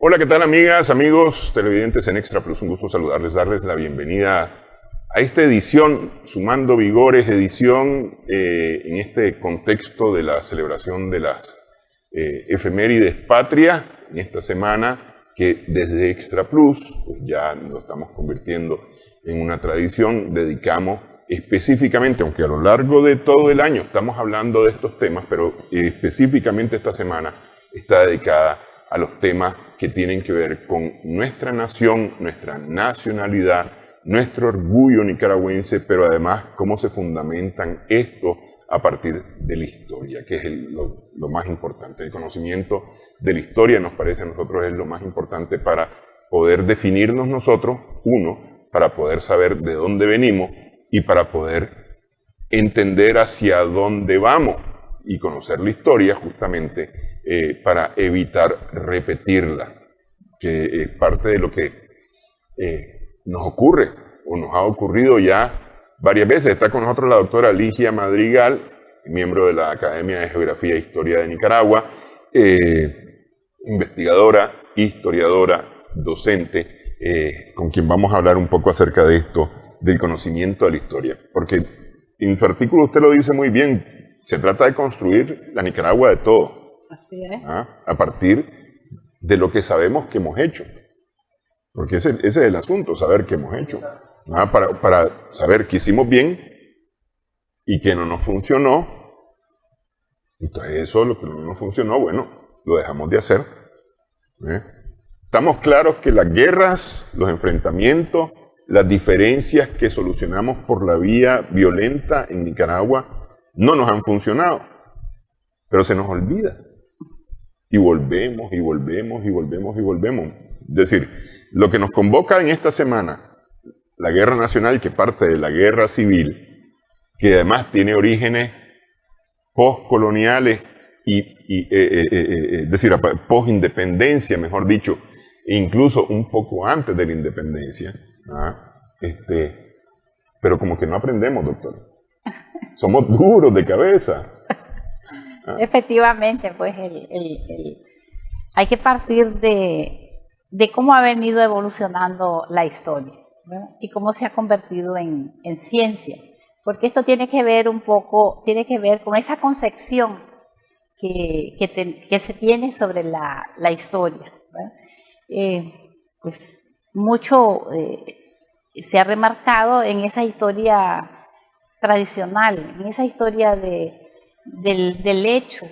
Hola, ¿qué tal amigas, amigos, televidentes en Extra Plus? Un gusto saludarles, darles la bienvenida a esta edición, Sumando Vigores, edición en este contexto de la celebración de las efemérides patria, en esta semana que desde Extra Plus, pues ya lo estamos convirtiendo en una tradición, dedicamos específicamente, aunque a lo largo de todo el año estamos hablando de estos temas, pero específicamente esta semana está dedicada a los temas que tienen que ver con nuestra nación, nuestra nacionalidad, nuestro orgullo nicaragüense, pero además cómo se fundamentan esto a partir de la historia, que es lo más importante. El conocimiento de la historia nos parece a nosotros es lo más importante para poder definirnos nosotros, uno, para poder saber de dónde venimos y para poder entender hacia dónde vamos y conocer la historia justamente para evitar repetirla, que es parte de lo que nos ocurre o nos ha ocurrido ya varias veces. Está con nosotros la doctora Ligia Madrigal, miembro de la Academia de Geografía e Historia de Nicaragua, investigadora, historiadora, docente, con quien vamos a hablar un poco acerca de esto, del conocimiento de la historia. Porque en su artículo usted lo dice muy bien, se trata de construir la Nicaragua de todo. Así es. A partir de lo que sabemos que hemos hecho. Porque ese es el asunto, saber qué hemos hecho. Para saber qué hicimos bien y qué no nos funcionó. Entonces eso, lo que no nos funcionó, bueno, lo dejamos de hacer. Estamos claros que las guerras, los enfrentamientos, las diferencias que solucionamos por la vía violenta en Nicaragua no nos han funcionado. Pero se nos olvida. Y volvemos, y volvemos, y volvemos, y volvemos. Es decir, lo que nos convoca en esta semana, la guerra nacional, que parte de la guerra civil, que además tiene orígenes postcoloniales es decir, postindependencia, mejor dicho, e incluso un poco antes de la independencia. Pero como que no aprendemos, doctor. Somos duros de cabeza. Efectivamente, pues hay que partir de cómo ha venido evolucionando la historia, ¿verdad? Y cómo se ha convertido en ciencia, porque esto tiene que ver con esa concepción que se tiene sobre la historia, ¿verdad? Pues mucho se ha remarcado en esa historia tradicional, en esa historia del hecho,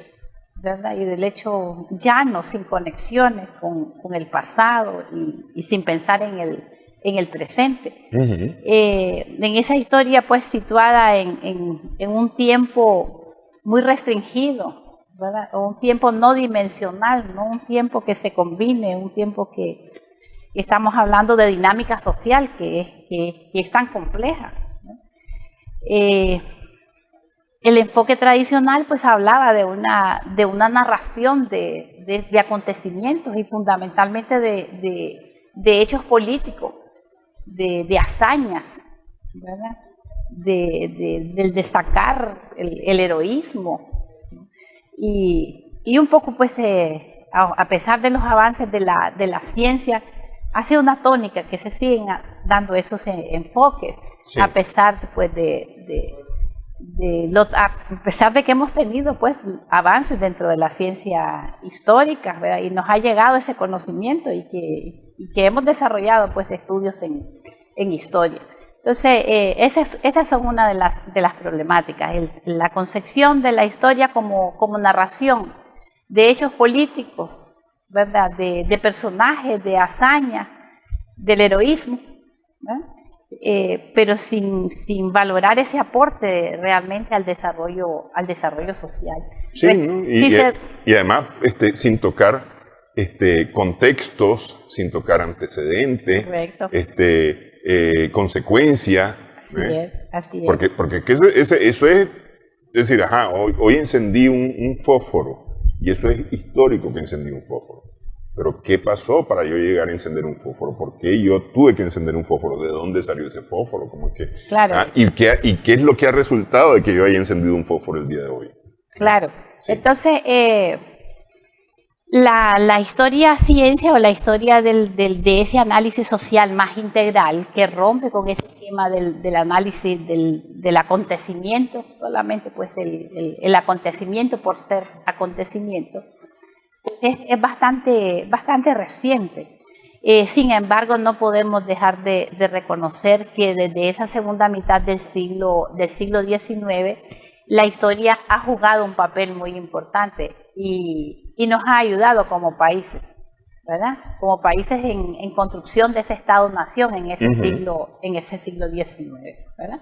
¿verdad? Y del hecho llano, sin conexiones con el pasado y sin pensar en el presente. Uh-huh. En esa historia pues situada en un tiempo muy restringido, ¿verdad? O un tiempo no dimensional, no un tiempo que se combine, un tiempo que estamos hablando de dinámica social que es tan compleja, ¿no? El enfoque tradicional pues hablaba de una narración de acontecimientos y fundamentalmente de hechos políticos, de hazañas, ¿verdad? Del destacar el heroísmo, ¿no? Y un poco pues a pesar de los avances de la ciencia, ha sido una tónica que se siguen dando esos enfoques, sí. A pesar pues a pesar de que hemos tenido pues avances dentro de la ciencia histórica, ¿verdad? Y nos ha llegado ese conocimiento y que hemos desarrollado pues estudios en historia. Entonces esas son una de las problemáticas, la concepción de la historia como narración de hechos políticos, ¿verdad? De personajes, de hazañas, del heroísmo, ¿verdad? Pero sin valorar ese aporte realmente al desarrollo social. Sí, ¿no? Y además sin tocar contextos, sin tocar antecedentes, consecuencias. Así es. Porque eso es decir, hoy encendí un fósforo, y eso es histórico que encendí un fósforo. Pero ¿qué pasó para yo llegar a encender un fósforo? ¿Por qué yo tuve que encender un fósforo? ¿De dónde salió ese fósforo? ¿Cómo es que, claro. ¿Y qué es lo que ha resultado de que yo haya encendido un fósforo el día de hoy? Claro. Sí. Entonces, La historia ciencia o la historia de ese análisis social más integral que rompe con ese esquema del análisis del acontecimiento, solamente pues el acontecimiento por ser acontecimiento, pues es bastante reciente. Sin embargo, no podemos dejar de reconocer que desde esa segunda mitad del siglo XIX, la historia ha jugado un papel muy importante y nos ha ayudado como países, ¿verdad? Como países en construcción de ese Estado-nación en ese siglo XIX, ¿verdad?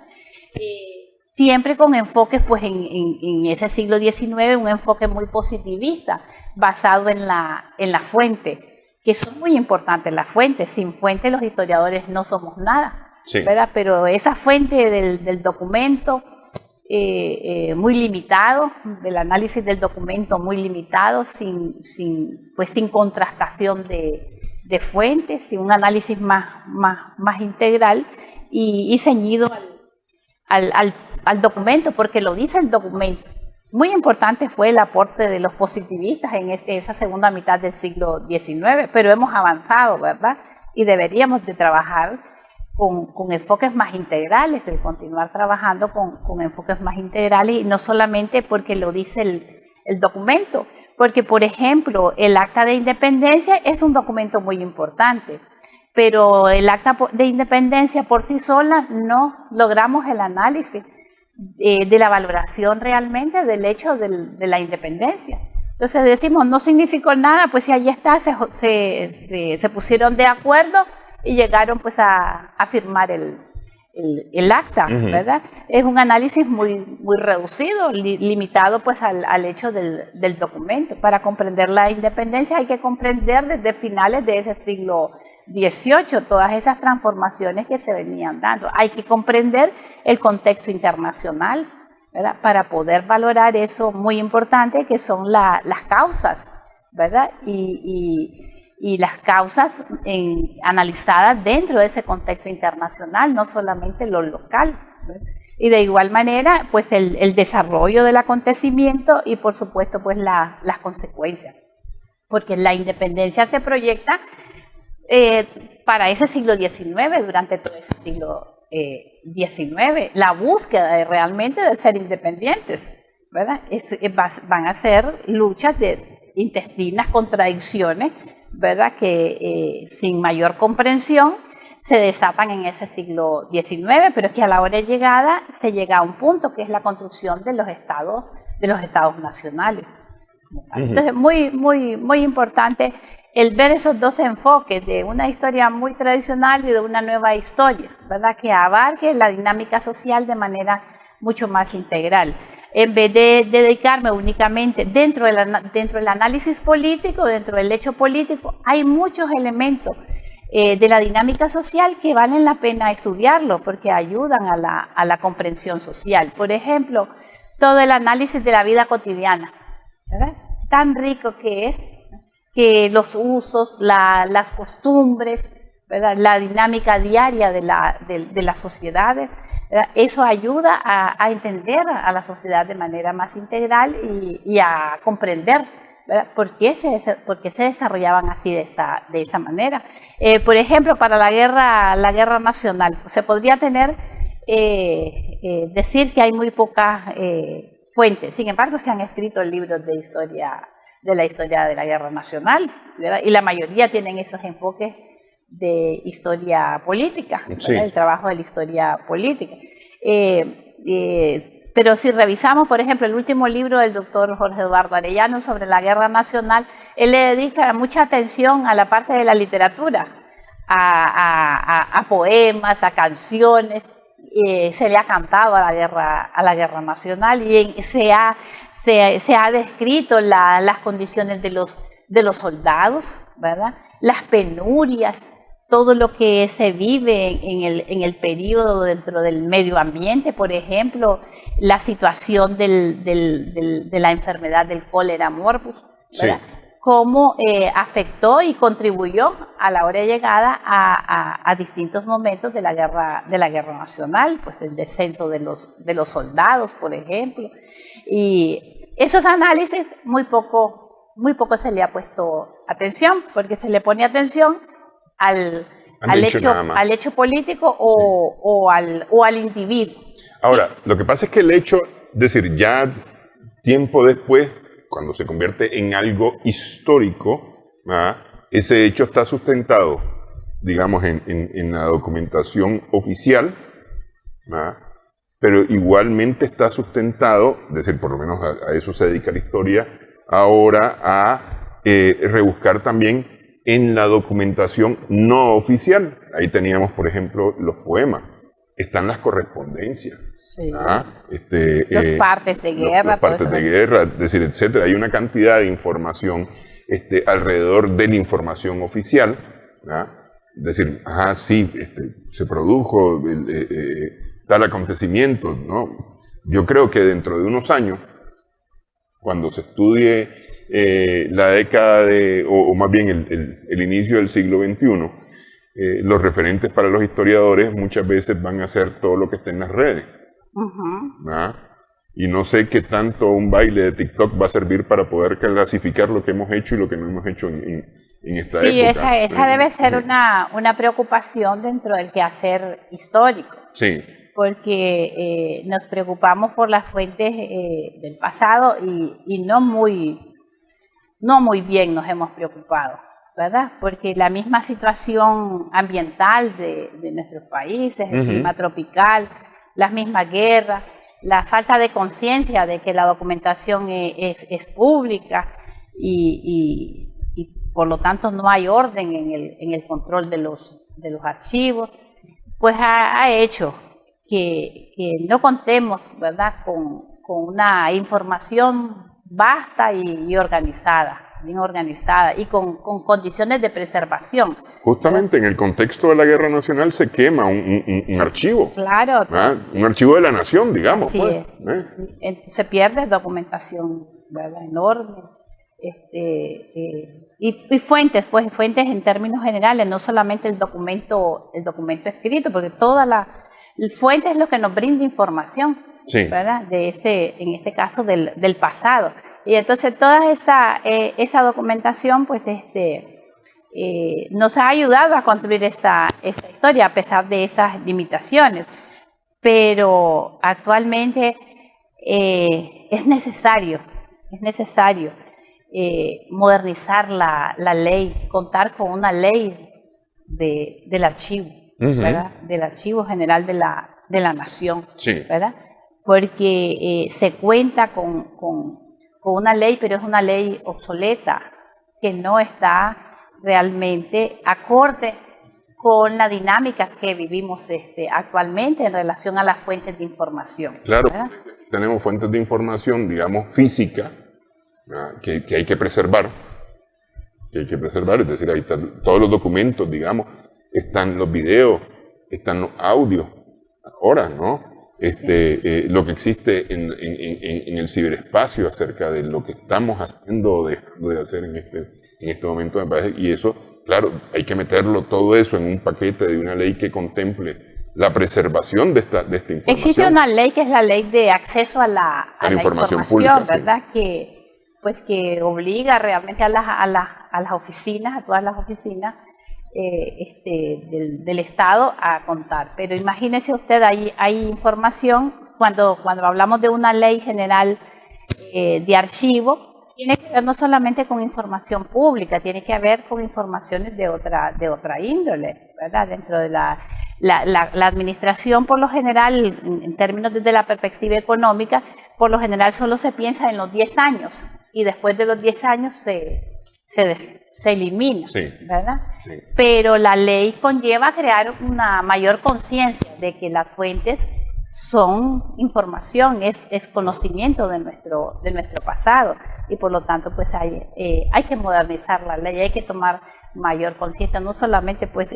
Siempre con enfoques pues en ese siglo XIX, un enfoque muy positivista, basado en la fuente, que son muy importantes las fuentes. Sin fuente los historiadores no somos nada, ¿verdad? Pero esa fuente del documento muy limitado, del análisis del documento muy limitado, sin contrastación de fuentes, sin un análisis más integral y ceñido al documento, porque lo dice el documento. Muy importante fue el aporte de los positivistas en esa segunda mitad del siglo XIX, pero hemos avanzado, ¿verdad? Y deberíamos de trabajar con enfoques más integrales, de continuar trabajando con enfoques más integrales, y no solamente porque lo dice el documento, porque, por ejemplo, el Acta de Independencia es un documento muy importante, pero el Acta de Independencia por sí sola no logramos el análisis de la valoración realmente del hecho de la independencia. Entonces decimos, no significó nada, pues si ahí está, se pusieron de acuerdo y llegaron pues a firmar el acta, ¿verdad? Es un análisis muy reducido, limitado pues al hecho del documento. Para comprender la independencia hay que comprender desde finales de ese siglo XVIII todas esas transformaciones que se venían dando. Hay que comprender el contexto internacional, ¿verdad? Para poder valorar eso muy importante que son las causas, ¿verdad? Y las causas analizadas dentro de ese contexto internacional, no solamente lo local, ¿verdad? Y de igual manera, pues el desarrollo del acontecimiento y por supuesto pues las consecuencias, porque la independencia se proyecta para ese siglo XIX, durante todo ese siglo XIX, la búsqueda realmente de ser independientes, ¿verdad? Van a ser luchas de intestinas, contradicciones, ¿verdad? Que sin mayor comprensión se desatan en ese siglo XIX, pero es que a la hora de llegada se llega a un punto que es la construcción de los estados nacionales. Entonces, muy importante el ver esos dos enfoques de una historia muy tradicional y de una nueva historia, ¿verdad? Que abarque la dinámica social de manera mucho más integral. En vez de dedicarme únicamente dentro del análisis político, dentro del hecho político, hay muchos elementos de la dinámica social que valen la pena estudiarlo porque ayudan a la comprensión social. Por ejemplo, todo el análisis de la vida cotidiana, ¿verdad? Tan rico que es, que los usos, las costumbres, ¿verdad? La dinámica diaria de las sociedades, ¿verdad? Eso ayuda a entender a la sociedad de manera más integral y a comprender, ¿verdad? ¿Por qué se desarrollaban así de esa manera? Por ejemplo, para la guerra nacional, se podría decir que hay muy pocas fuentes. Sin embargo, se han escrito libros de la historia de la guerra nacional, ¿verdad? Y la mayoría tienen esos enfoques de historia política, sí. El trabajo de la historia política. Pero si revisamos, por ejemplo, el último libro del doctor Jorge Eduardo Arellano sobre la guerra nacional, él le dedica mucha atención a la parte de la literatura, a poemas, a canciones. Se le ha cantado a la guerra nacional y se ha descrito las condiciones de los soldados, ¿verdad? Las penurias, todo lo que se vive en el periodo dentro del medio ambiente, por ejemplo, la situación de la enfermedad del cólera morbus, ¿verdad? Sí. Cómo afectó y contribuyó a la hora de llegada a distintos momentos de la guerra nacional, pues el descenso de los soldados, por ejemplo. Y esos análisis muy poco muy poco se le ha puesto atención, porque se le pone atención al hecho político o al individuo. Ahora, lo que pasa es que el hecho, es decir, ya tiempo después, cuando se convierte en algo histórico, ese hecho está sustentado, digamos, en la documentación oficial, pero igualmente está sustentado, es decir, por lo menos a eso se dedica la historia, ahora a rebuscar también en la documentación no oficial. Ahí teníamos, por ejemplo, los poemas. Están las correspondencias. Sí. Los partes de guerra. Los partes de guerra, es decir, etcétera. Hay una cantidad de información alrededor de la información oficial. Es decir, sí, se produjo tal acontecimiento, ¿no? Yo creo que dentro de unos años, cuando se estudie la década o más bien el inicio del siglo XXI, los referentes para los historiadores muchas veces van a ser todo lo que esté en las redes. Y no sé qué tanto un baile de TikTok va a servir para poder clasificar lo que hemos hecho y lo que no hemos hecho en esta época. Sí, esa debe ser una preocupación dentro del quehacer histórico. Sí. Porque nos preocupamos por las fuentes del pasado y no muy bien nos hemos preocupado, ¿verdad? Porque la misma situación ambiental de nuestros países, el clima tropical, las mismas guerras, la falta de conciencia de que la documentación es pública y por lo tanto no hay orden en el control de los archivos, pues ha hecho que no contemos, ¿verdad?, con una información vasta y organizada, bien organizada y con condiciones de preservación. Justamente en el contexto de la guerra nacional se quema un archivo. Claro. Un archivo de la nación, digamos. Así es. Sí. Entonces, se pierde documentación, ¿verdad?, enorme. Y fuentes, pues fuentes en términos generales, no solamente el documento escrito, porque toda la fuente es lo que nos brinda información, ¿verdad?, en este caso del pasado. Y entonces toda esa documentación pues nos ha ayudado a construir esa historia a pesar de esas limitaciones. Pero actualmente es necesario modernizar la ley, contar con una ley del archivo, ¿verdad?, del Archivo General de la Nación, ¿verdad? Porque se cuenta con una ley, pero es una ley obsoleta, que no está realmente acorde con la dinámica que vivimos actualmente en relación a las fuentes de información. Claro, ¿verdad? Tenemos fuentes de información, digamos, física, que hay que preservar, es decir, ahí están todos los documentos, digamos, están los videos, están los audios, ahora, ¿no? Lo que existe en el ciberespacio acerca de lo que estamos haciendo o dejando de hacer en este momento, me parece, y eso, claro, hay que meterlo todo eso en un paquete de una ley que contemple la preservación de esta información. Existe una ley que es la ley de acceso a la información pública, ¿verdad? Sí. Que obliga realmente a las oficinas, a todas las oficinas del Estado a contar. Pero imagínese usted, hay información, cuando hablamos de una ley general de archivo, tiene que ver no solamente con información pública, tiene que ver con informaciones de otra índole, ¿verdad? Dentro de la administración, por lo general, en términos desde la perspectiva económica, por lo general solo se piensa en los 10 años y después de los 10 años se elimina, ¿verdad? Sí. Pero la ley conlleva crear una mayor conciencia de que las fuentes son información, es conocimiento de nuestro pasado, y por lo tanto pues hay que modernizar la ley, hay que tomar mayor conciencia, no solamente pues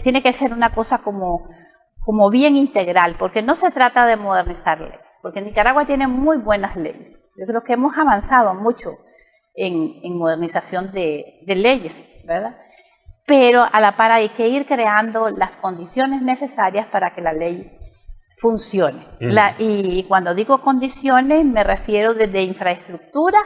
tiene que ser una cosa como bien integral, porque no se trata de modernizar leyes, porque Nicaragua tiene muy buenas leyes. Yo creo que hemos avanzado mucho en modernización de leyes, ¿verdad? Pero a la par hay que ir creando las condiciones necesarias para que la ley funcione. Y cuando digo condiciones me refiero desde infraestructura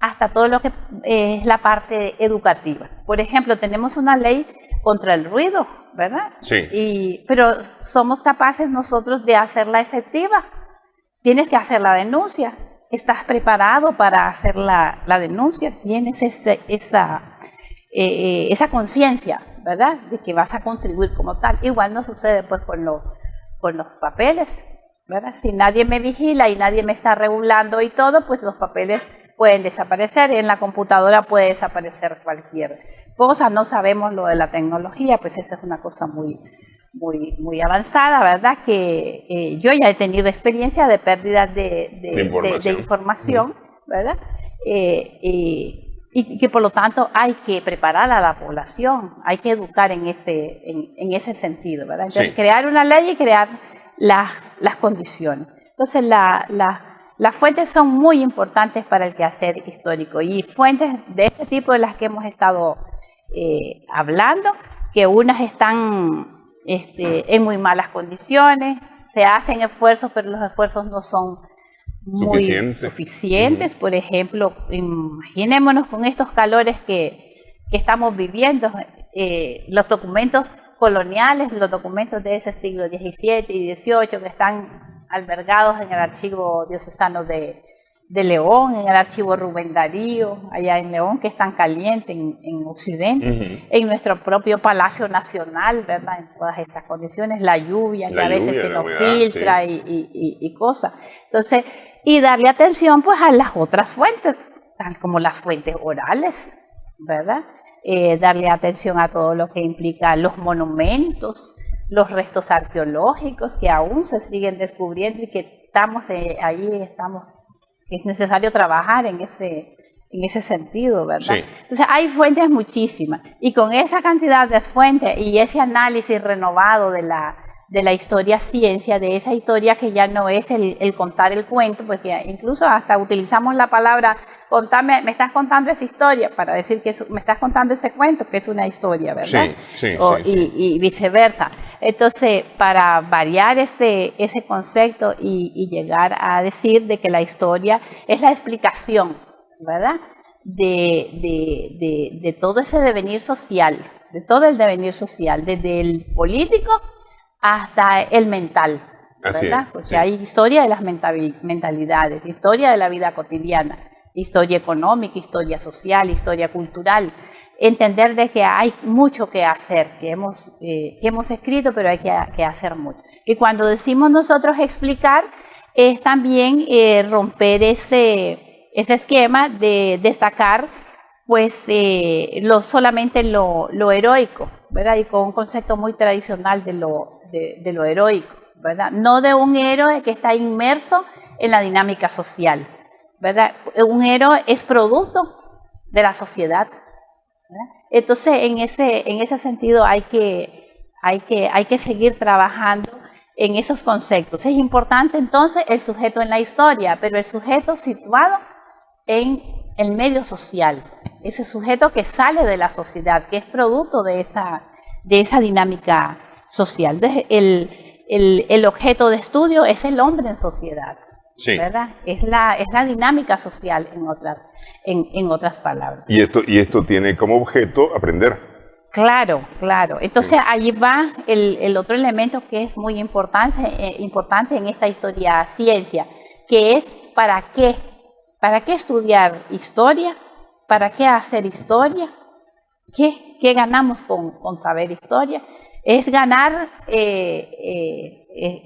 hasta todo lo que es la parte educativa. Por ejemplo, tenemos una ley contra el ruido, ¿verdad? Sí. Pero somos capaces nosotros de hacerla efectiva. Tienes que hacer la denuncia. ¿Estás preparado para hacer la denuncia? ¿Tienes esa conciencia, ¿verdad? De que vas a contribuir como tal. Igual no sucede pues con los papeles, ¿verdad? Si nadie me vigila y nadie me está regulando y todo, pues los papeles pueden desaparecer. En la computadora puede desaparecer cualquier cosa. No sabemos lo de la tecnología, pues esa es una cosa muy avanzada, ¿verdad? Que yo ya he tenido experiencia de pérdidas de información, ¿verdad? Y que por lo tanto hay que preparar a la población, hay que educar en ese sentido, ¿verdad? Entonces, crear una ley y crear las condiciones. Entonces, las fuentes son muy importantes para el quehacer histórico, y fuentes de este tipo de las que hemos estado hablando, que unas están en muy malas condiciones, se hacen esfuerzos, pero los esfuerzos no son muy suficientes. Por ejemplo, imaginémonos con estos calores que estamos viviendo, los documentos coloniales, los documentos de ese siglo XVII y XVIII que están albergados en el archivo diocesano de León, en el archivo Rubén Darío, allá en León, que es tan caliente en Occidente, en nuestro propio Palacio Nacional, ¿verdad? En todas esas condiciones, la lluvia, que a veces se nos filtra y cosas. Entonces, y darle atención pues a las otras fuentes, tal como las fuentes orales, ¿verdad? Darle atención a todo lo que implica los monumentos, los restos arqueológicos que aún se siguen descubriendo y que estamos que es necesario trabajar en ese sentido, ¿verdad? Sí. Entonces hay fuentes muchísimas, y con esa cantidad de fuentes y ese análisis renovado de la historia ciencia, de esa historia que ya no es el contar el cuento, porque incluso hasta utilizamos la palabra contame, me estás contando esa historia, para decir que me estás contando ese cuento, que es una historia, ¿verdad? Sí. Y viceversa. Entonces, para variar ese concepto y llegar a decir de que la historia es la explicación, ¿verdad? De todo ese devenir social, de todo el devenir social, desde el político hasta el mental, ¿verdad? Porque hay historia de las mentalidades, historia de la vida cotidiana, historia económica, historia social, historia cultural. Entender de que hay mucho que hacer, que hemos escrito, pero hay que hacer mucho. Y cuando decimos nosotros explicar, es también romper ese esquema de destacar pues solamente lo heroico, ¿verdad? Y con un concepto muy tradicional de lo heroico, ¿verdad? No de un héroe que está inmerso en la dinámica social, ¿verdad? Un héroe es producto de la sociedad, ¿verdad? Entonces, en ese sentido hay que seguir trabajando en esos conceptos. Es importante entonces el sujeto en la historia, pero el sujeto situado en el medio social, ese sujeto que sale de la sociedad, que es producto de esa dinámica social. Entonces, el objeto de estudio es el hombre en sociedad, ¿verdad? Es la dinámica social, en otras palabras. Y esto tiene como objeto aprender. Claro. Entonces, allí va el otro elemento que es muy importante en esta historia ciencia, que es ¿para qué? ¿Para qué estudiar historia? ¿Para qué hacer historia? ¿Qué ganamos con saber historia? ¿Es ganar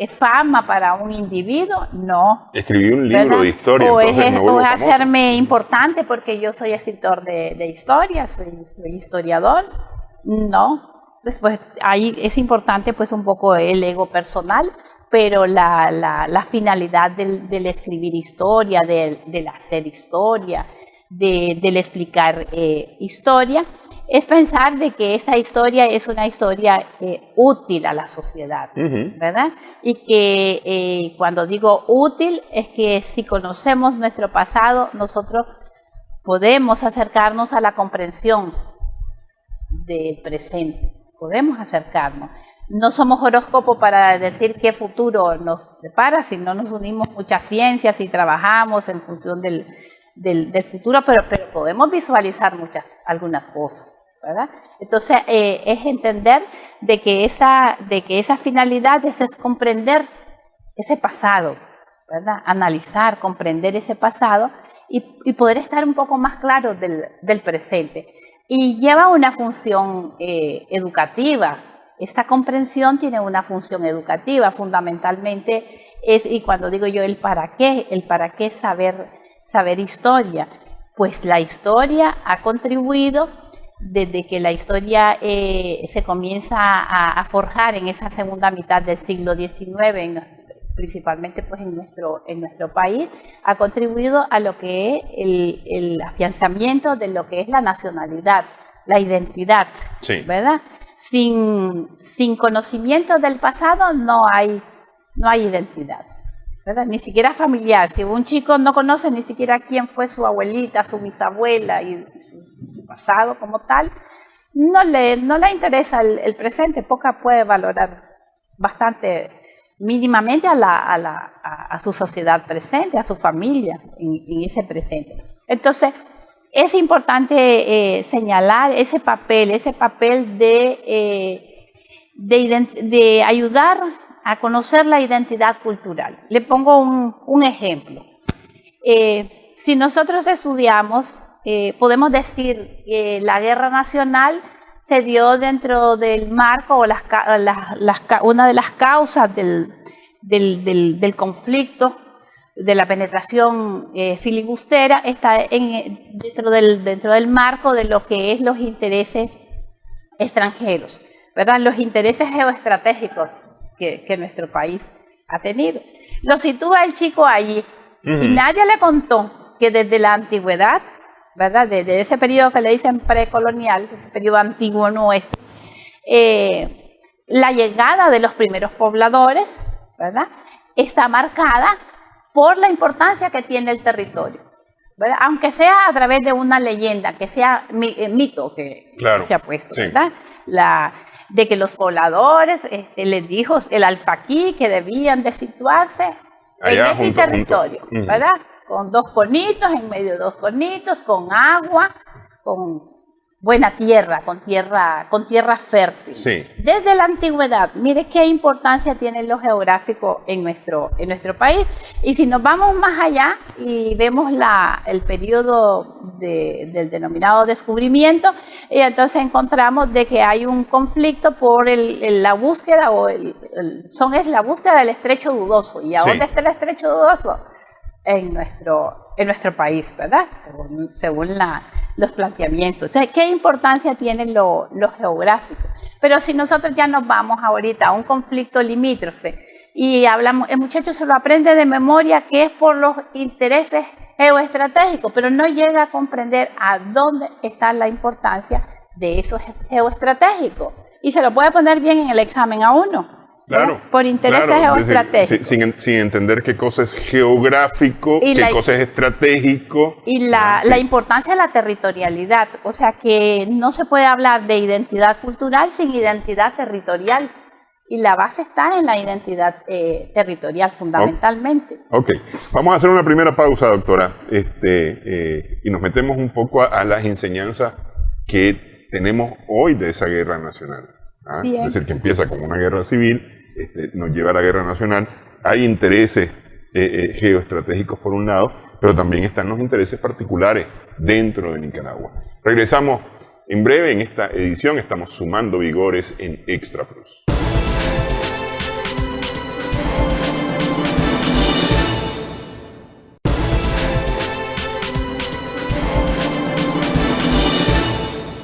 fama para un individuo? No. Escribí un libro, ¿verdad?, de historia. O es hacerme importante porque yo soy escritor de historia, soy historiador. No. Después ahí es importante pues un poco el ego personal, pero la finalidad del escribir historia, del hacer historia, del explicar historia, es pensar de que esa historia es una historia útil a la sociedad, ¿verdad? Y que cuando digo útil es que si conocemos nuestro pasado, nosotros podemos acercarnos a la comprensión del presente, podemos acercarnos. No somos horóscopo para decir qué futuro nos depara, si no nos unimos muchas ciencias y trabajamos en función del futuro, pero podemos visualizar algunas cosas, ¿verdad? Entonces, es entender de que esa finalidad es comprender ese pasado, ¿verdad? Analizar, comprender ese pasado y poder estar un poco más claro del presente. Y lleva una función educativa. Esta comprensión tiene una función educativa, fundamentalmente y cuando digo yo el para qué saber historia, pues la historia ha contribuido desde que la historia se comienza a forjar en esa segunda mitad del siglo XIX, principalmente pues en nuestro país, ha contribuido a lo que es el afianzamiento de lo que es la nacionalidad, la identidad, sí, ¿verdad? Sin conocimiento del pasado no hay identidad, ¿verdad? Ni siquiera familiar. Si un chico no conoce ni siquiera quién fue su abuelita, su bisabuela y su pasado como tal, no le interesa el presente, poca puede valorar bastante mínimamente a su sociedad presente, a su familia en ese presente. Entonces, es importante señalar ese papel de ayudar a conocer la identidad cultural. Le pongo un ejemplo. Si nosotros estudiamos, podemos decir que la guerra nacional se dio dentro del marco o una de las causas del conflicto, de la penetración filibustera, está dentro del marco de lo que es los intereses extranjeros, ¿verdad? Los intereses geoestratégicos que nuestro país ha tenido. Lo sitúa el chico allí y nadie le contó que desde la antigüedad, ¿verdad? Desde ese periodo que le dicen precolonial, ese periodo antiguo nuestro, la llegada de los primeros pobladores, ¿verdad? Está marcada por la importancia que tiene el territorio, ¿verdad? Aunque sea a través de una leyenda, que sea mito que se ha puesto, sí, ¿verdad? De que los pobladores les dijo el alfaquí que debían de situarse allá en este territorio, ¿verdad? Con 2 conitos, en medio de 2 conitos, con agua, con buena tierra, con tierra fértil. Sí. Desde la antigüedad, mire qué importancia tiene lo geográfico en nuestro país. Y si nos vamos más allá y vemos el periodo del denominado descubrimiento, y entonces encontramos de que hay un conflicto por la búsqueda, es la búsqueda del estrecho dudoso. ¿Y a dónde está el estrecho dudoso? En nuestro país, ¿verdad? Según los planteamientos. Entonces, ¿qué importancia tiene lo geográfico? Pero si nosotros ya nos vamos ahorita a un conflicto limítrofe y hablamos, el muchacho se lo aprende de memoria que es por los intereses geoestratégicos, pero no llega a comprender a dónde está la importancia de esos geoestratégicos. Y se lo puede poner bien en el examen a uno. Claro, por intereses geoestratégicos. Sin entender qué cosa es geográfico, qué cosa es estratégico. Y la importancia de la territorialidad. O sea que no se puede hablar de identidad cultural sin identidad territorial. Y la base está en la identidad territorial, fundamentalmente. Ok, vamos a hacer una primera pausa, doctora. Y nos metemos un poco a las enseñanzas que tenemos hoy de esa guerra nacional. Es decir, que empieza como una guerra civil, nos lleva a la guerra nacional. Hay intereses geoestratégicos por un lado, pero también están los intereses particulares dentro de Nicaragua. Regresamos en breve en esta edición. Estamos sumando vigores en Extra Plus.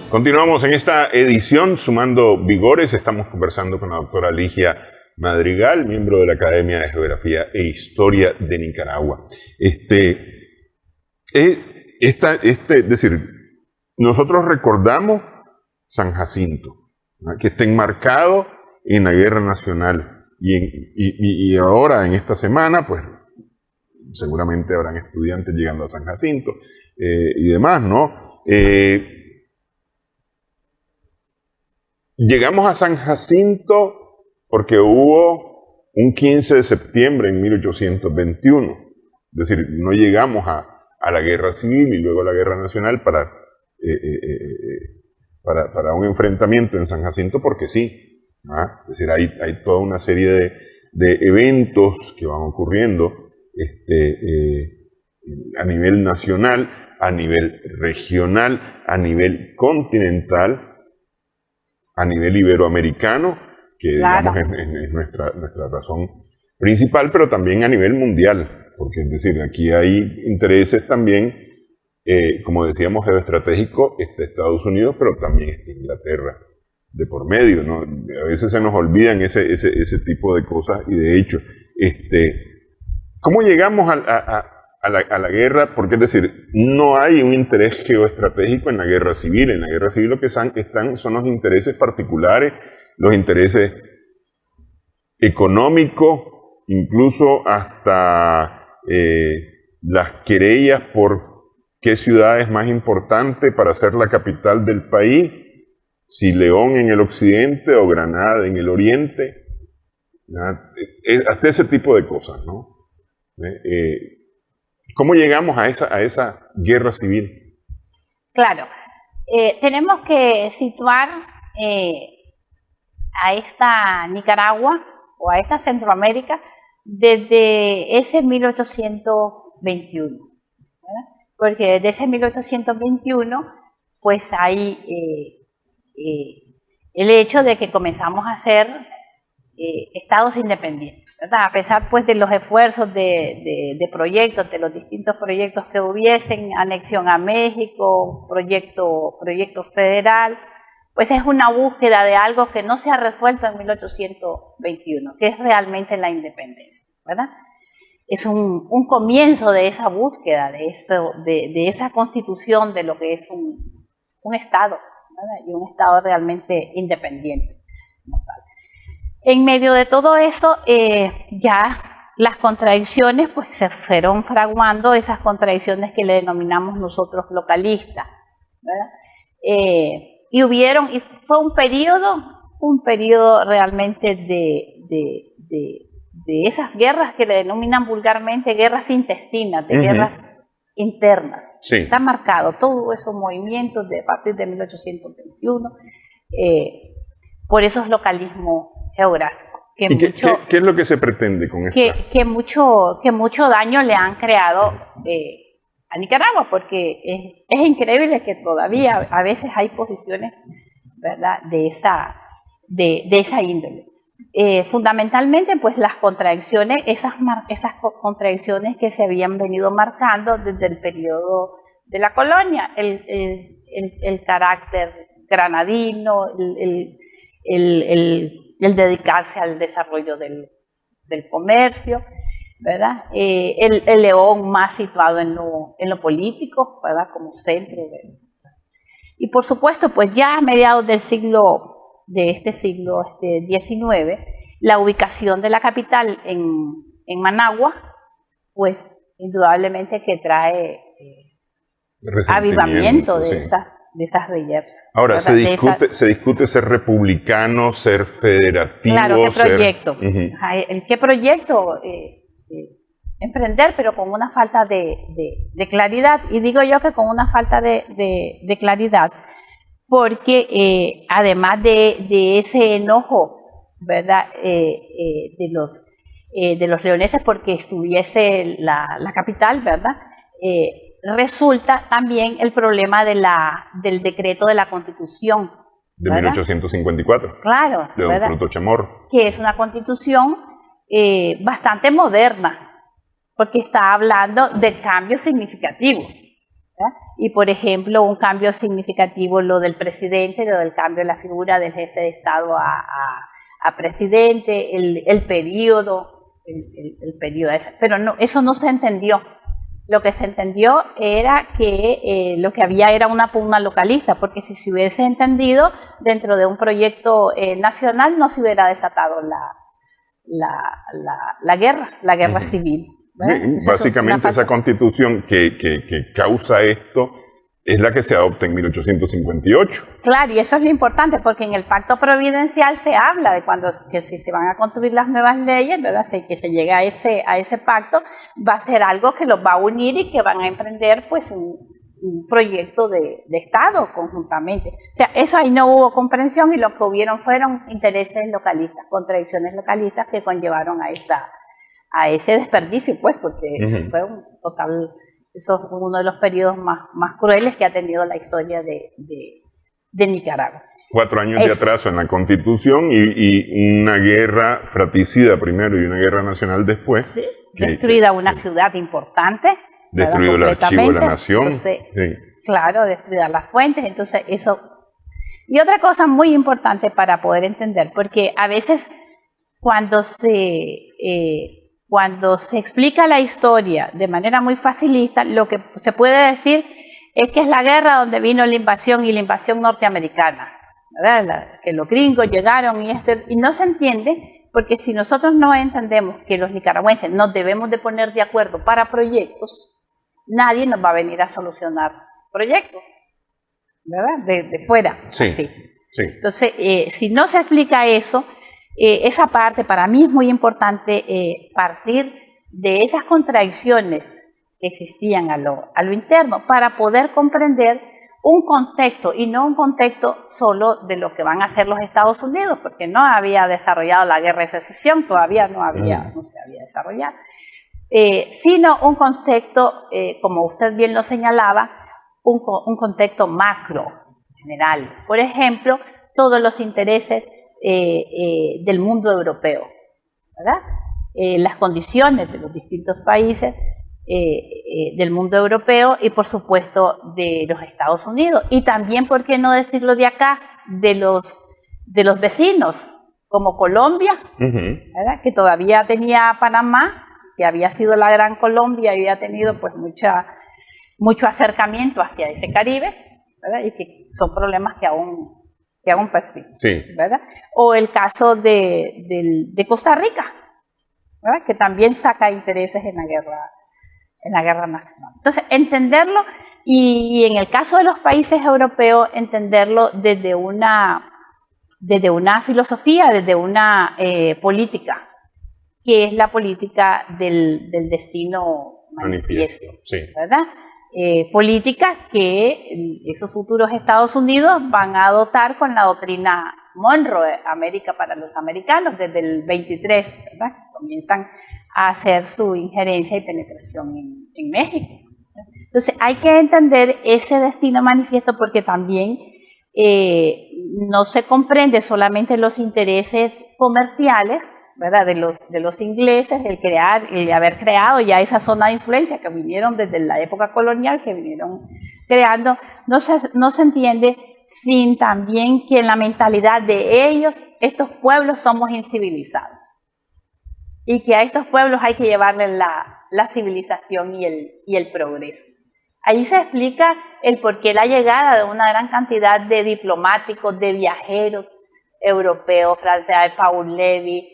Continuamos en esta edición Sumando Vigores. Estamos conversando con la doctora Ligia Madrigal, miembro de la Academia de Geografía e Historia de Nicaragua. Es decir, nosotros recordamos San Jacinto, ¿no?, que está enmarcado en la Guerra Nacional. Y ahora, en esta semana, pues seguramente habrán estudiantes llegando a San Jacinto y demás, ¿no? Llegamos a San Jacinto porque hubo un 15 de septiembre en 1821. Es decir, no llegamos a a la guerra civil y luego a la guerra nacional para un enfrentamiento en San Jacinto, porque sí. Es decir, hay toda una serie de eventos que van ocurriendo a nivel nacional, a nivel regional, a nivel continental, a nivel iberoamericano, que Claro. digamos es nuestra razón principal, pero también a nivel mundial, porque es decir, aquí hay intereses también, como decíamos, geoestratégico, está Estados Unidos, pero también está Inglaterra de por medio, ¿no? A veces se nos olvidan ese tipo de cosas, y de hecho, ¿cómo llegamos a la guerra? Porque es decir, no hay un interés geoestratégico en la guerra civil. En la guerra civil lo que están son los intereses particulares, los intereses económicos, incluso hasta las querellas por qué ciudad es más importante para ser la capital del país, si León en el occidente o Granada en el oriente, hasta ese tipo de cosas, ¿no? ¿Cómo llegamos a esa guerra civil? Claro. Tenemos que situar a esta Nicaragua o a esta Centroamérica desde ese 1821, ¿verdad? Porque desde ese 1821 pues hay el hecho de que comenzamos a ser estados independientes, ¿verdad? A pesar pues de los esfuerzos de proyectos, de los distintos proyectos que hubiesen, anexión a México, proyecto federal, pues es una búsqueda de algo que no se ha resuelto en 1821, que es realmente la independencia, ¿verdad? Es un comienzo de esa búsqueda, de esa constitución de lo que es un Estado, ¿verdad? Y un Estado realmente independiente como tal. En medio de todo eso, ya las contradicciones pues se fueron fraguando, esas contradicciones que le denominamos nosotros localistas, ¿verdad? Y fue un periodo realmente de esas guerras que le denominan vulgarmente guerras intestinas, de guerras internas. Sí. Está marcado todos esos movimientos a partir de 1821 por esos localismos geográficos. ¿Y qué es lo que se pretende con esto? Que mucho daño le han creado a Nicaragua, porque es increíble que todavía a veces hay posiciones, ¿verdad?, de esa índole. Fundamentalmente, pues las contradicciones, esas contradicciones que se habían venido marcando desde el periodo de la colonia, el carácter granadino, el dedicarse al desarrollo del comercio, ¿verdad? El León más situado en lo político, ¿verdad?, como centro. Y por supuesto, pues ya a mediados de este siglo XIX, la ubicación de la capital en Managua, pues indudablemente que trae avivamiento de esas reyertas. Ahora, se discute ser republicano, ser federativo. Claro, ¿qué proyecto? ¿Qué proyecto emprender? Pero con una falta de claridad. Y digo yo que con una falta de claridad, porque además de ese enojo, ¿verdad?, de los leoneses porque estuviese la capital, ¿verdad?, resulta también el problema del decreto de la Constitución. De 1854. Claro. De don Fruto Chamorro. Que es una constitución bastante moderna, porque está hablando de cambios significativos, ¿verdad? Y por ejemplo, un cambio significativo, lo del presidente, lo del cambio de la figura del jefe de Estado a presidente, el periodo ese. Pero no, eso no se entendió. Lo que se entendió era que lo que había era una pugna localista, porque si se hubiese entendido dentro de un proyecto nacional no se hubiera desatado la guerra civil. Básicamente esa constitución que causa esto es la que se adopta en 1858. Claro, y eso es lo importante, porque en el Pacto Providencial se habla de que si se van a construir las nuevas leyes, ¿verdad? Si que se llega a ese pacto, va a ser algo que los va a unir y que van a emprender pues un proyecto de Estado conjuntamente. O sea, eso ahí no hubo comprensión y lo que hubieron fueron intereses localistas, contradicciones localistas que conllevaron a ese desperdicio, pues, porque eso fue un total... Eso es uno de los periodos más crueles que ha tenido la historia de Nicaragua. 4 años de atraso en la Constitución y una guerra fratricida primero y una guerra nacional después. Sí, destruida una ciudad importante. Destruido el archivo de la nación. Entonces, claro, destruidas las fuentes. Entonces, eso... Y otra cosa muy importante para poder entender, porque a veces cuando se explica la historia de manera muy facilista, lo que se puede decir es que es la guerra donde vino la invasión y la invasión norteamericana, ¿verdad? Que los gringos llegaron y no se entiende, porque si nosotros no entendemos que los nicaragüenses nos debemos de poner de acuerdo para proyectos, nadie nos va a venir a solucionar proyectos, ¿verdad? De fuera. Sí, así. sí. Entonces, si no se explica eso, esa parte para mí es muy importante, partir de esas contradicciones que existían a lo interno para poder comprender un contexto y no un contexto solo de lo que van a hacer los Estados Unidos, porque no había desarrollado la guerra de secesión, todavía no se había desarrollado, sino un concepto, como usted bien lo señalaba, un contexto macro, general. Por ejemplo, todos los intereses del mundo europeo, ¿verdad? Las condiciones de los distintos países del mundo europeo y por supuesto de los Estados Unidos y también, ¿por qué no decirlo de acá? De los vecinos como Colombia, ¿verdad? Que todavía tenía Panamá, que había sido la Gran Colombia y había tenido pues mucho acercamiento hacia ese Caribe, ¿verdad? Y que son problemas que aún persisten, sí, ¿verdad? O el caso de Costa Rica, ¿verdad? Que también saca intereses en la guerra nacional. Entonces, entenderlo, y en el caso de los países europeos, entenderlo desde una filosofía, desde una política, que es la política del destino manifiesto, sí, ¿verdad? Políticas que esos futuros Estados Unidos van a adoptar con la doctrina Monroe, América para los americanos, desde el 23, ¿verdad? Comienzan a hacer su injerencia y penetración en México. Entonces hay que entender ese destino manifiesto porque también no se comprende solamente los intereses comerciales, ¿verdad? De los ingleses, el haber creado ya esa zona de influencia que vinieron desde la época colonial, que vinieron creando, no se entiende sin también que en la mentalidad de ellos, estos pueblos somos incivilizados y que a estos pueblos hay que llevarles la civilización y el progreso. Ahí se explica el porqué la llegada de una gran cantidad de diplomáticos, de viajeros europeos, franceses, Paul Lévy,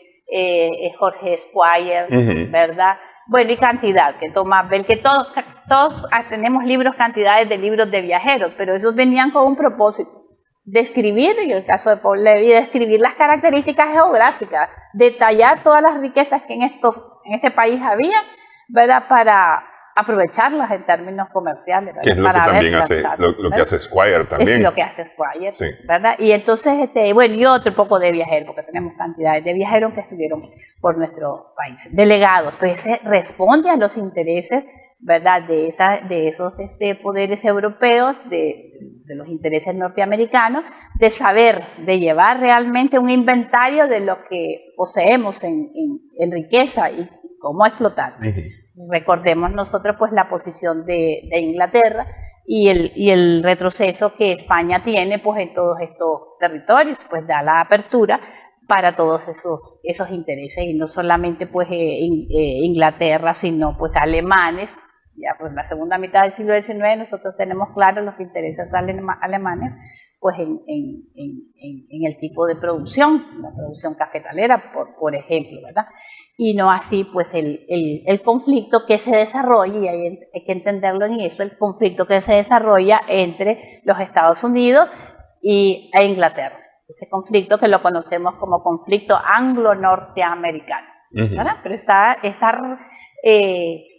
Jorge Squire, ¿verdad? Bueno, y cantidad, que Tomás Bell, que todos tenemos cantidades de libros de viajeros, pero esos venían con un propósito, describir, en el caso de Paul Lévy, describir las características geográficas, detallar todas las riquezas que en este país había, ¿verdad? Para aprovecharlas en términos comerciales, ¿verdad? Que es lo para que también hace, lo que hace Squire también. Es lo que hace Squire, sí, ¿verdad? Y entonces, bueno, y otro poco de viajeros, porque tenemos cantidades de viajeros que estuvieron por nuestro país. Delegados, pues responde a los intereses, ¿verdad? De esos poderes europeos, de los intereses norteamericanos, de saber, de llevar realmente un inventario de lo que poseemos en riqueza y cómo explotar. Recordemos nosotros pues la posición de Inglaterra y el retroceso que España tiene pues en todos estos territorios, pues da la apertura para todos esos intereses y no solamente pues Inglaterra, sino pues alemanes, Ya, pues en la segunda mitad del siglo XIX nosotros tenemos claros los intereses alemanes pues en el tipo de producción, la producción cafetalera, por ejemplo, ¿verdad? Y no así pues el conflicto que se desarrolla, y hay que entenderlo en eso, el conflicto que se desarrolla entre los Estados Unidos e Inglaterra. Ese conflicto que lo conocemos como conflicto anglo-norteamericano, ¿verdad? Pero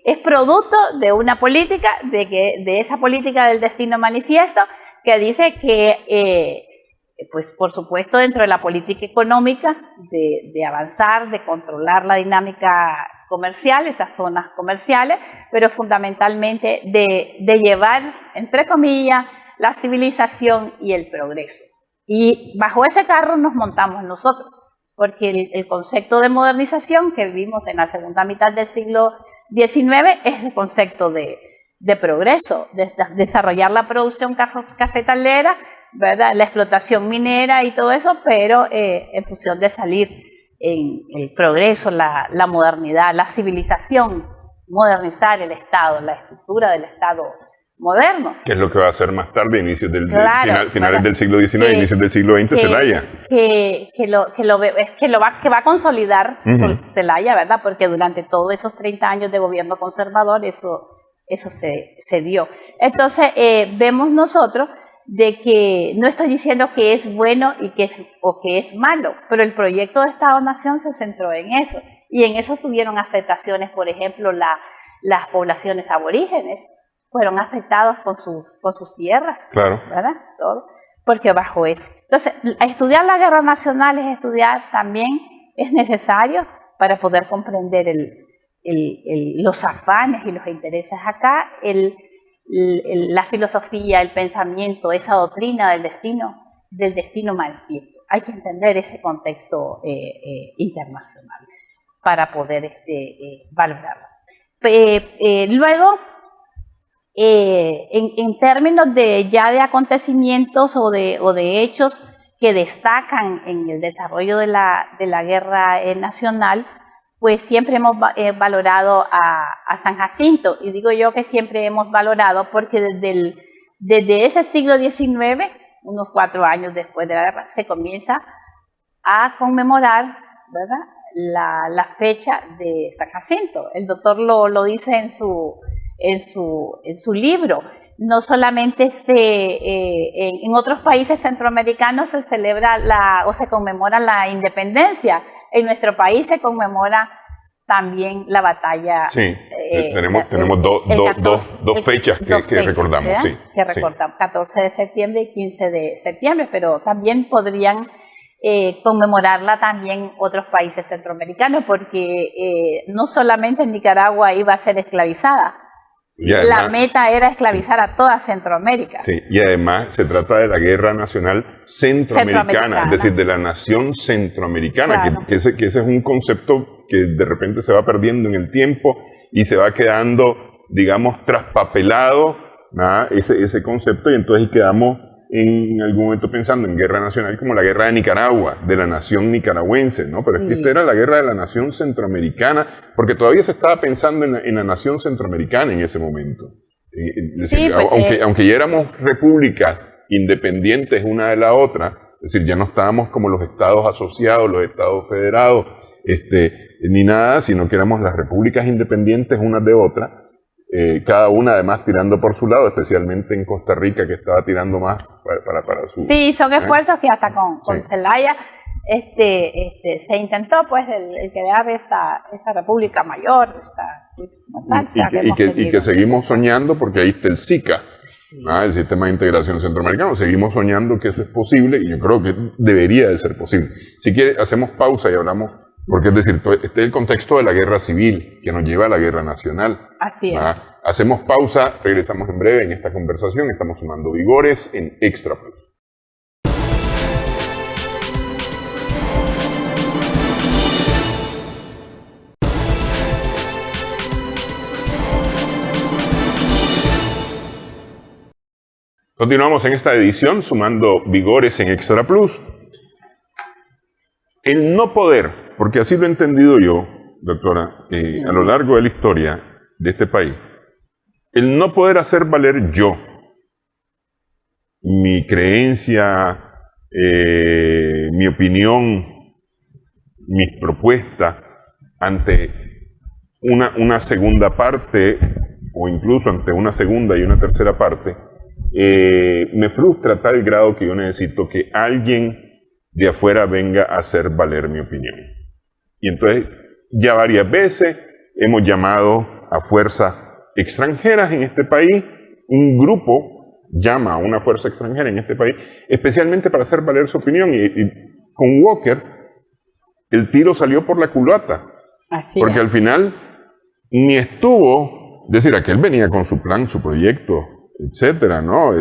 es producto de una política, de esa política del destino manifiesto, que dice que, pues por supuesto, dentro de la política económica, de avanzar, de controlar la dinámica comercial, esas zonas comerciales, pero fundamentalmente de llevar, entre comillas, la civilización y el progreso. Y bajo ese carro nos montamos nosotros, porque el concepto de modernización que vivimos en la segunda mitad del siglo XIX es el concepto de progreso, de desarrollar la producción cafetalera, ¿verdad? La explotación minera y todo eso, pero en función de salir en el progreso, la modernidad, la civilización, modernizar el Estado, la estructura del Estado moderno. Que es lo que va a hacer más tarde, inicios finales del siglo XIX, inicios del siglo XX, Zelaya. Que va a consolidar Zelaya, ¿verdad? Porque durante todos esos 30 años de gobierno conservador eso se dio. Entonces, vemos nosotros de que no estoy diciendo que es bueno o que es malo, pero el proyecto de Estado-Nación se centró en eso. Y en eso tuvieron afectaciones, por ejemplo, las poblaciones aborígenes fueron afectados con sus tierras, claro, ¿verdad? Todo, porque bajo eso. Entonces, estudiar la guerra nacional es necesario para poder comprender los afanes y los intereses acá, la filosofía, el pensamiento, esa doctrina del destino manifiesto. Hay que entender ese contexto internacional para poder valorarlo. Luego, en términos de acontecimientos o de hechos que destacan en el desarrollo de la guerra nacional, pues siempre hemos valorado a San Jacinto, y digo yo que siempre hemos valorado porque desde ese siglo XIX, unos 4 años después de la guerra, se comienza a conmemorar, ¿verdad?, la fecha de San Jacinto. El doctor lo dice en su libro. No solamente en otros países centroamericanos se celebra o se conmemora la independencia. En nuestro país se conmemora también la batalla. Sí, tenemos dos fechas que recordamos. Sí, que recordamos, 14 de septiembre y 15 de septiembre, pero también podrían conmemorarla también otros países centroamericanos, porque no solamente Nicaragua iba a ser esclavizada. Además, la meta era esclavizar a toda Centroamérica. Sí, y además se trata de la guerra nacional centroamericana, es decir, de la nación centroamericana, claro, que ese es un concepto que de repente se va perdiendo en el tiempo y se va quedando, digamos, traspapelado, ¿no?, ese concepto, y entonces quedamos en algún momento pensando en guerra nacional como la guerra de Nicaragua, de la nación nicaragüense, ¿no? Pero sí, es que esta era la guerra de la nación centroamericana, porque todavía se estaba pensando en la nación centroamericana en ese momento. Sí, pues, aunque ya éramos repúblicas independientes una de la otra, es decir, ya no estábamos como los estados asociados, los estados federados, ni nada, sino que éramos las repúblicas independientes unas de otras, cada una además tirando por su lado, especialmente en Costa Rica, que estaba tirando más para su... Sí, son esfuerzos que hasta con Zelaya se intentó pues el crear esa república mayor, y que seguimos soñando, porque ahí está el SICA, sí, el Sistema de Integración Centroamericano. Seguimos soñando que eso es posible, y yo creo que debería de ser posible. Si quiere, hacemos pausa y hablamos. Porque es decir, este es el contexto de la guerra civil que nos lleva a la guerra nacional. Así es. Hacemos pausa, regresamos en breve en esta conversación. Estamos sumando vigores en Extra Plus. Continuamos en esta edición sumando vigores en Extra Plus. El no poder, porque así lo he entendido yo, doctora, a lo largo de la historia de este país, el no poder hacer valer yo, mi creencia, mi opinión, mis propuestas ante una segunda parte, o incluso ante una segunda y una tercera parte, me frustra a tal grado que yo necesito que alguien de afuera venga a hacer valer mi opinión. Y entonces, ya varias veces hemos llamado a fuerzas extranjeras en este país, un grupo llama a una fuerza extranjera en este país, especialmente para hacer valer su opinión. Y con Walker, el tiro salió por la culata. Así porque es. al final ni estuvo, es decir, aquel venía con su plan, su proyecto, etcétera, ¿no?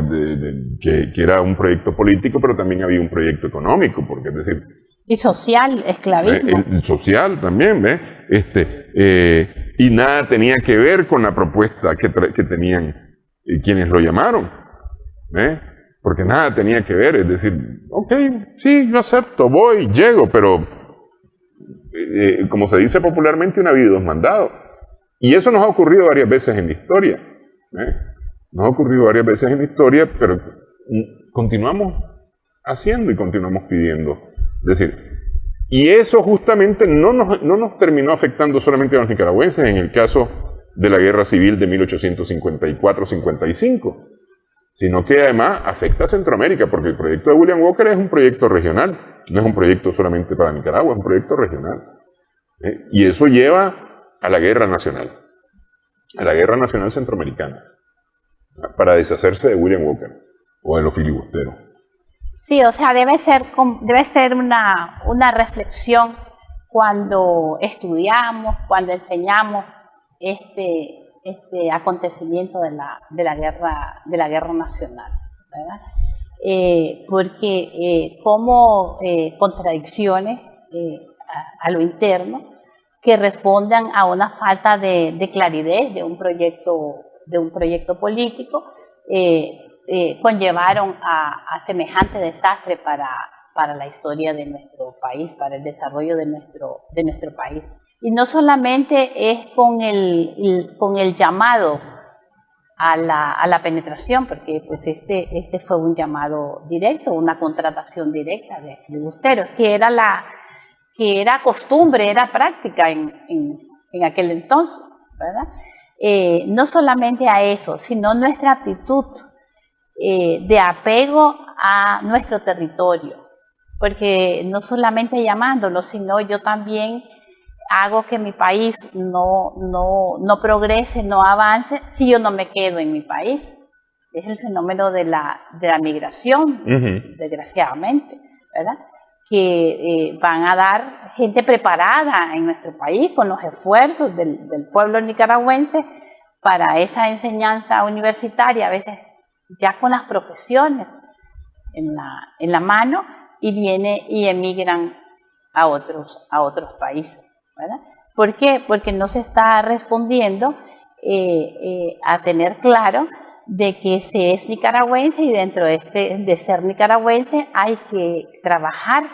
Que era un proyecto político, pero también había un proyecto económico, porque es decir... Y social, esclavismo. El social también, ¿ves? Y nada tenía que ver con la propuesta que tenían quienes lo llamaron, ¿ves? Porque nada tenía que ver, es decir, ok, sí, yo acepto, voy, llego, pero como se dice popularmente, una vida y dos mandados. Y eso nos ha ocurrido varias veces en la historia, ¿eh? Nos ha ocurrido varias veces en la historia, pero continuamos haciendo y continuamos pidiendo. Es decir, y eso justamente no nos terminó afectando solamente a los nicaragüenses en el caso de la guerra civil de 1854-55, sino que además afecta a Centroamérica, porque el proyecto de William Walker es un proyecto regional, no es un proyecto solamente para Nicaragua, es un proyecto regional. Y eso lleva a la guerra nacional centroamericana, para deshacerse de William Walker o de los filibusteros. Sí, o sea, debe ser una reflexión cuando estudiamos, cuando enseñamos este acontecimiento de la guerra nacional, ¿verdad? Porque como contradicciones a lo interno que respondan a una falta de claridad de un proyecto político, conllevaron a semejante desastre para la historia de nuestro país, para el desarrollo de nuestro país. Y no solamente es con el llamado a la penetración, porque pues este fue un llamado directo, una contratación directa de filibusteros, que era costumbre, era práctica en aquel entonces, ¿verdad? No solamente a eso, sino nuestra actitud de apego a nuestro territorio, porque no solamente llamándolo, sino yo también hago que mi país no progrese, no avance, si yo no me quedo en mi país. Es el fenómeno de la migración, desgraciadamente, ¿verdad? Que van a dar gente preparada en nuestro país con los esfuerzos del pueblo nicaragüense para esa enseñanza universitaria, a veces ya con las profesiones en la mano, y emigran a otros países, ¿verdad? ¿Por qué? Porque no se está respondiendo a tener claro de que se es nicaragüense, y dentro de ser nicaragüense hay que trabajar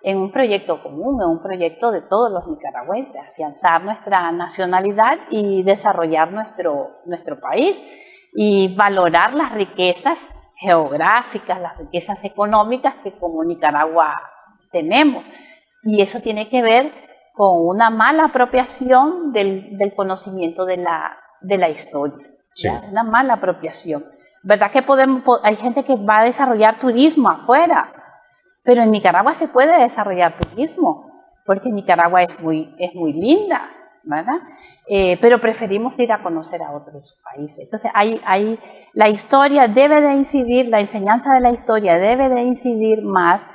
en un proyecto común, en un proyecto de todos los nicaragüenses, afianzar nuestra nacionalidad y desarrollar nuestro país y valorar las riquezas geográficas, las riquezas económicas que como Nicaragua tenemos. Y eso tiene que ver con una mala apropiación del conocimiento de la historia. Sí. Una mala apropiación. ¿Verdad que hay gente que va a desarrollar turismo afuera? Pero en Nicaragua se puede desarrollar turismo, porque Nicaragua es muy linda, ¿verdad? Pero preferimos ir a conocer a otros países. Entonces, la historia debe de incidir, la enseñanza de la historia debe de incidir más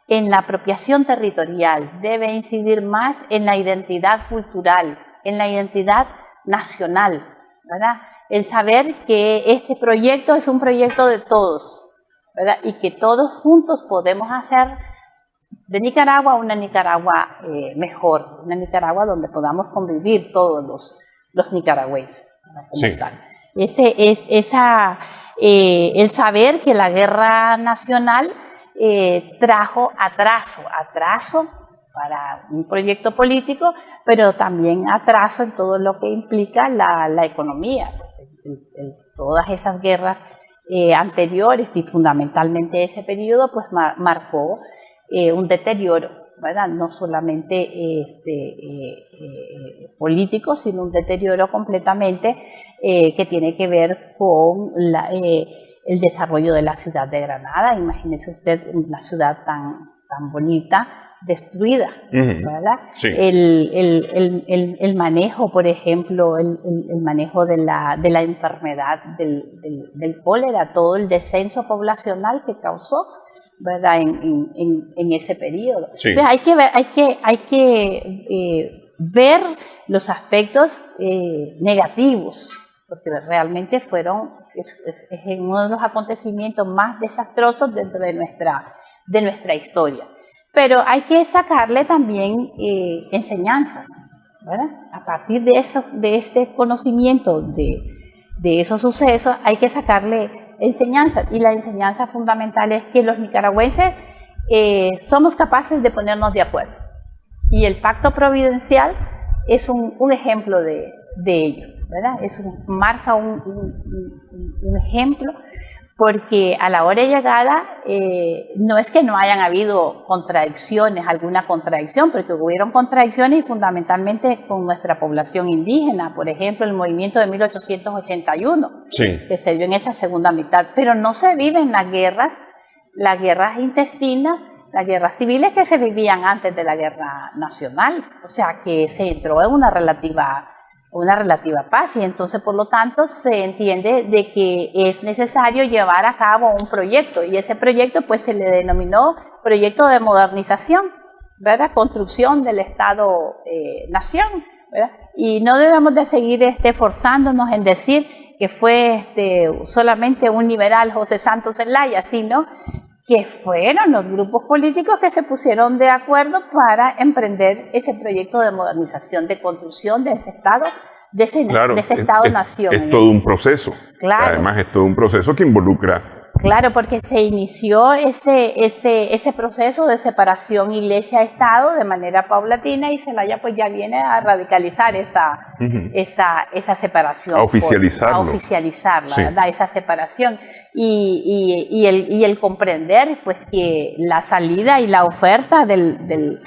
en la apropiación territorial, debe incidir más en la identidad cultural, en la identidad nacional, ¿verdad? El saber que este proyecto es un proyecto de todos, ¿verdad? Y que todos juntos podemos hacer de Nicaragua una Nicaragua mejor, una Nicaragua donde podamos convivir todos los nicaragüenses, como tal. El saber que la guerra nacional trajo atraso para un proyecto político, pero también atraso en todo lo que implica la economía. Pues, todas esas guerras anteriores y fundamentalmente ese periodo, pues marcó un deterioro, ¿verdad? No solamente político, sino un deterioro completamente que tiene que ver con el desarrollo de la ciudad de Granada. Imagínese usted una ciudad tan bonita, destruida, ¿verdad? Sí. El manejo, por ejemplo, el manejo de la enfermedad del cólera, todo el descenso poblacional que causó, ¿verdad? En ese periodo. Sí. Entonces hay que ver los aspectos negativos, porque realmente es uno de los acontecimientos más desastrosos dentro de nuestra historia. Pero hay que sacarle también enseñanzas, ¿verdad? A partir de ese conocimiento de esos sucesos hay que sacarle enseñanzas, y la enseñanza fundamental es que los nicaragüenses somos capaces de ponernos de acuerdo, y el pacto providencial es un ejemplo de ello, ¿verdad? Marca un ejemplo, porque a la hora de llegada no es que no hayan habido contradicciones, alguna contradicción, porque hubieron contradicciones y fundamentalmente con nuestra población indígena, por ejemplo, el movimiento de 1881, sí, que se dio en esa segunda mitad, pero no se viven las guerras intestinas, las guerras civiles que se vivían antes de la guerra nacional, o sea que se entró en una relativa paz, y entonces por lo tanto se entiende de que es necesario llevar a cabo un proyecto, y ese proyecto pues se le denominó proyecto de modernización, ¿verdad? Construcción del Estado-Nación, ¿verdad? Y no debemos de seguir forzándonos en decir que fue solamente un liberal José Santos Zelaya, sino que fueron los grupos políticos que se pusieron de acuerdo para emprender ese proyecto de modernización, de construcción de ese Estado, de ese Estado-Nación. Es todo un proceso. Claro. Además es todo un proceso que involucra... Claro, porque se inició ese proceso de separación Iglesia-Estado de manera paulatina, y Zelaya pues ya viene a radicalizar esa separación. A oficializarlo. A oficializarla, sí, ¿verdad? Esa separación. Y el comprender pues que la salida y la oferta de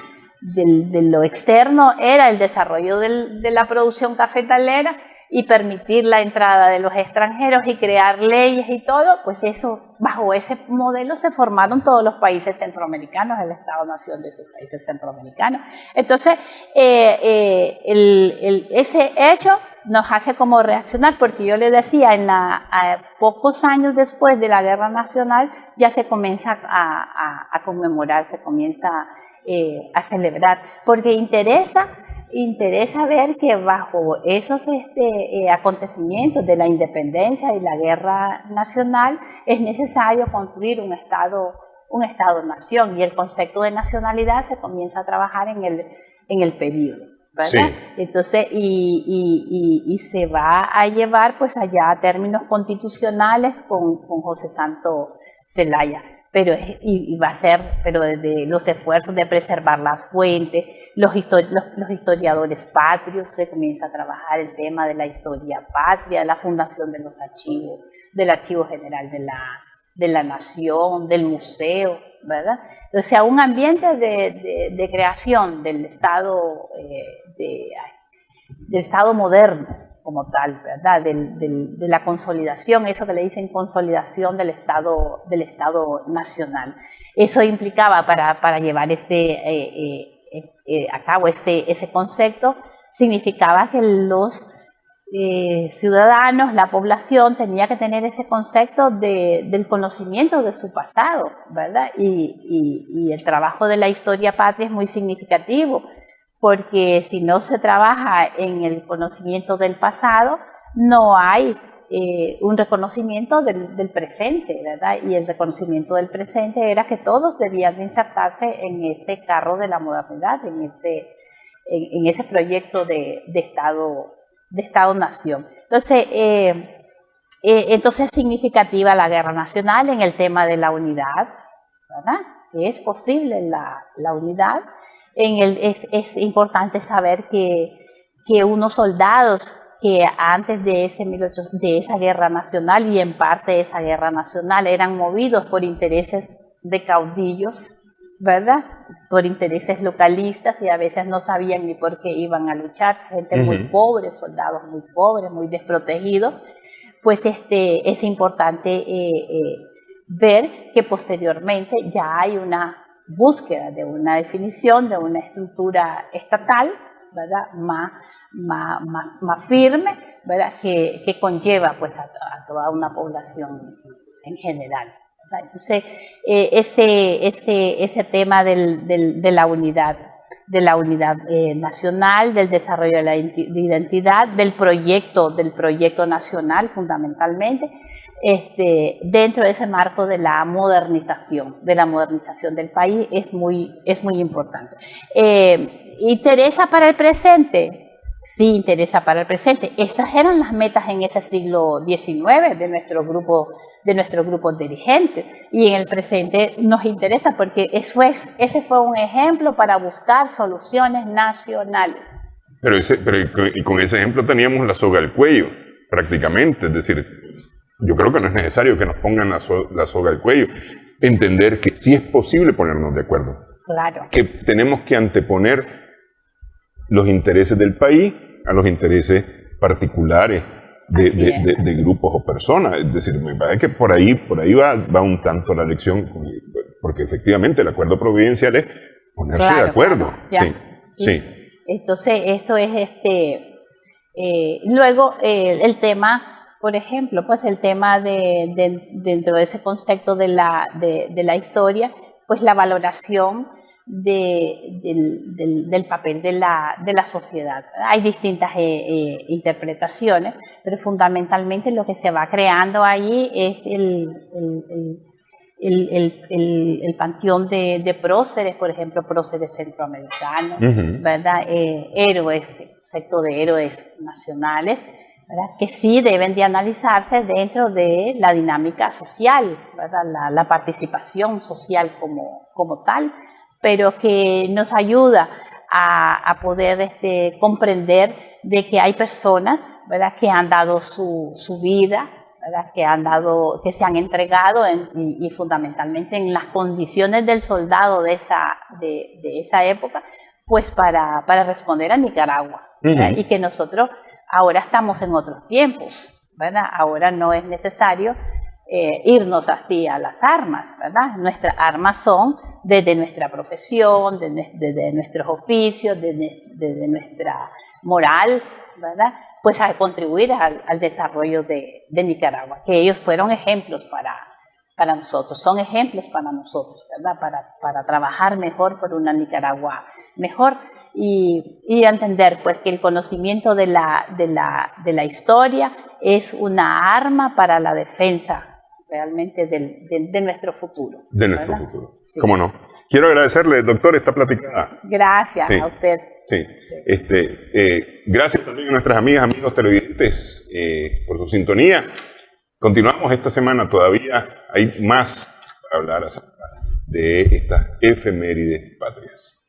lo externo era el desarrollo de la producción cafetalera, y permitir la entrada de los extranjeros y crear leyes y todo, pues eso, bajo ese modelo se formaron todos los países centroamericanos, el Estado-Nación de esos países centroamericanos. Entonces, ese hecho nos hace como reaccionar, porque yo le decía, pocos años después de la Guerra Nacional ya se comienza a conmemorar, se comienza a celebrar, porque interesa ver que bajo esos acontecimientos de la independencia y la guerra nacional es necesario construir un Estado-Nación, y el concepto de nacionalidad se comienza a trabajar en el periodo, ¿verdad? Sí. Entonces, y se va a llevar pues allá a términos constitucionales con José Santos Zelaya. Pero va a ser, pero desde los esfuerzos de preservar las fuentes, los historiadores patrios, se comienza a trabajar el tema de la historia patria, la fundación de los archivos, del Archivo General de la Nación, del museo, ¿verdad? O sea, un ambiente de creación del Estado, del Estado moderno como tal, ¿verdad? De la consolidación, eso que le dicen consolidación del Estado Nacional. Eso implicaba para llevar a cabo ese concepto, significaba que los ciudadanos, la población, tenía que tener ese concepto del conocimiento de su pasado, ¿verdad? Y el trabajo de la historia patria es muy significativo, porque si no se trabaja en el conocimiento del pasado, no hay un reconocimiento del presente, ¿verdad? Y el reconocimiento del presente era que todos debían de insertarse en ese carro de la modernidad, en ese proyecto de Estado-Nación. Entonces es significativa la guerra nacional en el tema de la unidad, ¿verdad? Que es posible la unidad. Es importante saber que que unos soldados que antes de esa guerra nacional y en parte de esa guerra nacional eran movidos por intereses de caudillos, ¿verdad? Por intereses localistas, y a veces no sabían ni por qué iban a luchar, gente muy pobre, soldados muy pobres, muy desprotegidos. Pues es importante ver que posteriormente ya hay una búsqueda de una definición, de una estructura estatal, ¿verdad? Más firme, ¿verdad? Que conlleva pues a toda una población en general, ¿verdad? Entonces ese tema de la unidad nacional, del desarrollo de la identidad, del proyecto nacional fundamentalmente, dentro de ese marco de la modernización del país es muy importante. ¿Interesa para el presente? Sí, interesa para el presente. Esas eran las metas en ese siglo XIX de nuestros grupos dirigentes, y en el presente nos interesa porque ese fue un ejemplo para buscar soluciones nacionales. Pero con ese ejemplo teníamos la soga al cuello, prácticamente. Es decir, yo creo que no es necesario que nos pongan la soga al cuello. Entender que sí es posible ponernos de acuerdo. Claro. Que tenemos que anteponer los intereses del país a los intereses particulares de grupos o personas. Es decir, me parece que por ahí va un tanto la lección, porque efectivamente el acuerdo providencial es ponerse de acuerdo. Claro, sí. Entonces, eso es luego el tema, por ejemplo, pues el tema dentro de ese concepto de la historia, pues la valoración del papel de la sociedad. Hay distintas interpretaciones, pero fundamentalmente lo que se va creando allí es el panteón de próceres, por ejemplo, próceres centroamericanos, ¿verdad? Sector de héroes nacionales, ¿verdad? Que sí deben de analizarse dentro de la dinámica social, ¿verdad? La participación social como tal, pero que nos ayuda a poder comprender de que hay personas, ¿verdad?, que han dado su vida, ¿verdad?, que se han entregado y fundamentalmente en las condiciones del soldado de esa época, pues para responder a Nicaragua, y que nosotros ahora estamos en otros tiempos, ¿verdad? Ahora no es necesario irnos así a las armas, ¿verdad? Nuestras armas son desde nuestra profesión, desde nuestros oficios, desde nuestra moral, ¿verdad? Pues a contribuir al desarrollo de Nicaragua, que ellos fueron ejemplos para nosotros, son ejemplos para nosotros, ¿verdad? Para trabajar mejor por una Nicaragua mejor y entender pues que el conocimiento de la historia es una arma para la defensa realmente de nuestro futuro. De nuestro futuro, sí. ¿Cómo no? Quiero agradecerle, doctor, esta platicada. Gracias a usted. Sí. Gracias también a nuestras amigas, amigos televidentes por su sintonía. Continuamos esta semana, todavía hay más para hablar acerca de estas efemérides patrias.